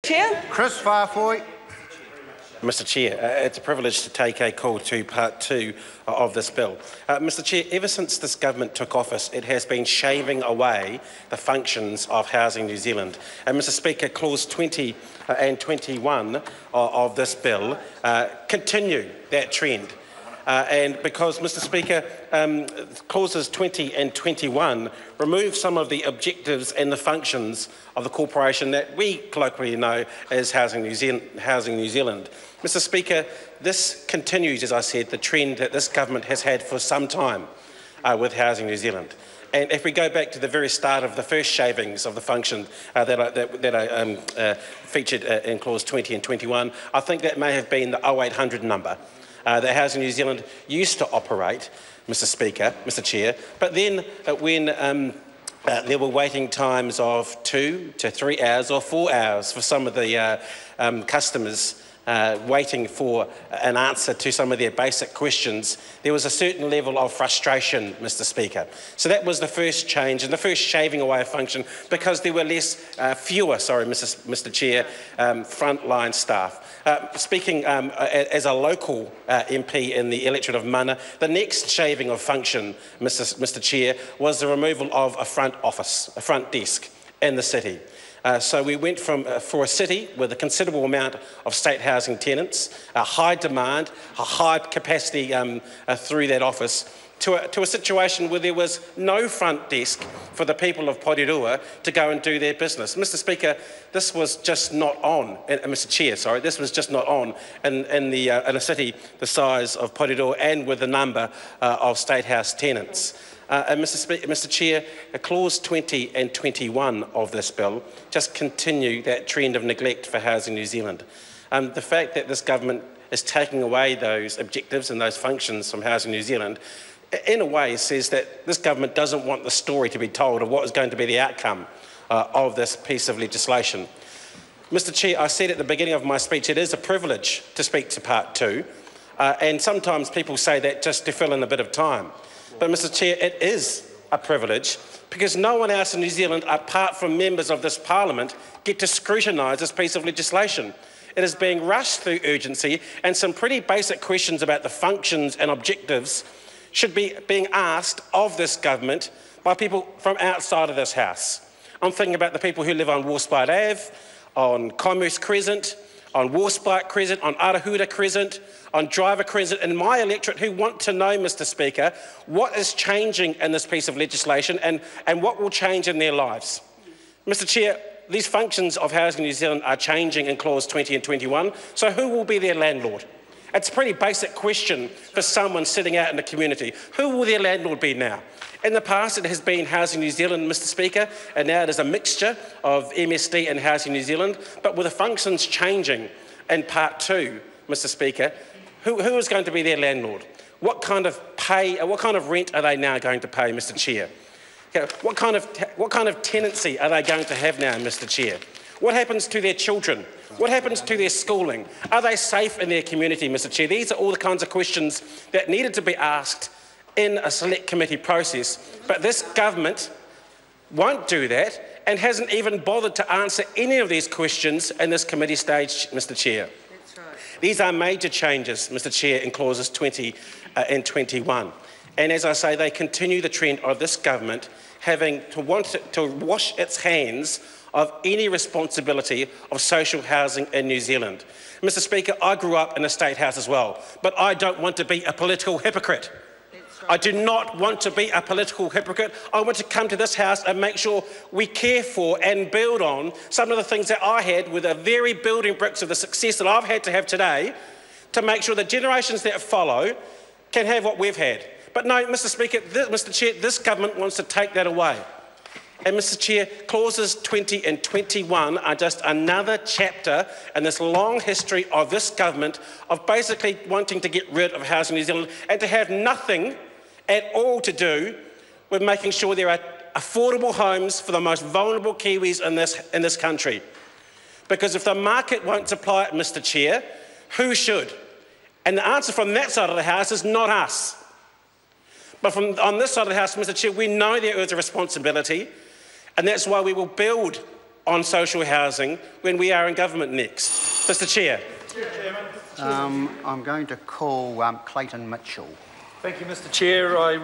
Chair. Chris Farfoy. Mr Chair, it's a privilege to take a call to part 2 of this bill. Mr Chair, ever since this government took office, it has been shaving away the functions of Housing New Zealand. And Mr Speaker, clause 20 and 21 of this bill continue that trend. And because, Mr Speaker, clauses 20 and 21 remove some of the objectives and the functions of the corporation that we colloquially know as Housing New Zealand. Mr Speaker, this continues, as I said, the trend that this government has had for some time with Housing New Zealand. And if we go back to the very start of the first shavings of the function that are featured in clause 20 and 21, I think that may have been the 0800 number that Housing New Zealand used to operate, Mr Chair, but then when there were waiting times of 2 to 3 hours or 4 hours for some of the customers waiting for an answer to some of their basic questions, there was a certain level of frustration, Mr Speaker. So that was the first change and the first shaving away of function, because there were fewer, Mr Chair, frontline staff. Speaking as a local MP in the electorate of Mana, the next shaving of function, Mr Chair, was the removal of a front office, a front desk in the city. So we went from, for a city with a considerable amount of state housing tenants, a high demand, a high capacity through that office, to a situation where there was no front desk for the people of Porirua to go and do their business. Mr Speaker, this was just not on, Mr Chair, sorry, this was just not on in a city the size of Porirua and with the number of state house tenants. And Mr Chair, clause 20 and 21 of this bill just continue that trend of neglect for Housing New Zealand. The fact that this government is taking away those objectives and those functions from Housing New Zealand, in a way says that this government doesn't want the story to be told of what is going to be the outcome of this piece of legislation. Mr Chair, I said at the beginning of my speech, it is a privilege to speak to part 2, and sometimes people say that just to fill in a bit of time. But, Mr Chair, it is a privilege because no one else in New Zealand, apart from members of this parliament, get to scrutinise this piece of legislation. It is being rushed through urgency, and some pretty basic questions about the functions and objectives should be being asked of this government by people from outside of this House. I'm thinking about the people who live on Warspite Ave, on Commerce Crescent, on Warspite Crescent, on Arahura Crescent, on Driver Crescent in my electorate, who want to know, Mr Speaker, what is changing in this piece of legislation and what will change in their lives. Mr Chair, these functions of Housing New Zealand are changing in clause 20 and 21, so who will be their landlord? It's a pretty basic question for someone sitting out in the community. Who will their landlord be now? In the past, it has been Housing New Zealand, Mr Speaker, and now it is a mixture of MSD and Housing New Zealand. But with the functions changing in part 2, Mr Speaker, who is going to be their landlord? What kind of rent are they now going to pay, Mr Chair? What kind of tenancy are they going to have now, Mr Chair? What happens to their children? What happens to their schooling? Are they safe in their community, Mr Chair? These are all the kinds of questions that needed to be asked in a select committee process. But this government won't do that and hasn't even bothered to answer any of these questions in this committee stage, Mr Chair. That's right. These are major changes, Mr Chair, in clauses 20 and 21. And as I say, they continue the trend of this government having to want to wash its hands of any responsibility of social housing in New Zealand. Mr Speaker, I grew up in a state house as well, but I don't want to be a political hypocrite. I do not want to be a political hypocrite. I want to come to this House and make sure we care for and build on some of the things that I had with the very building bricks of the success that I've had to have today, to make sure the generations that follow can have what we've had. But no, Mr Speaker, Mr Chair, this government wants to take that away. And Mr Chair, clauses 20 and 21 are just another chapter in this long history of this government of basically wanting to get rid of Housing New Zealand and to have nothing at all to do with making sure there are affordable homes for the most vulnerable Kiwis in this country. Because if the market won't supply it, Mr Chair, who should? And the answer from that side of the House is not us. But on this side of the House, Mr Chair, we know there is a responsibility, and that's why we will build on social housing when we are in government next? Mr Chair. I'm going to call Clayton Mitchell. Thank you, Mr Chair. I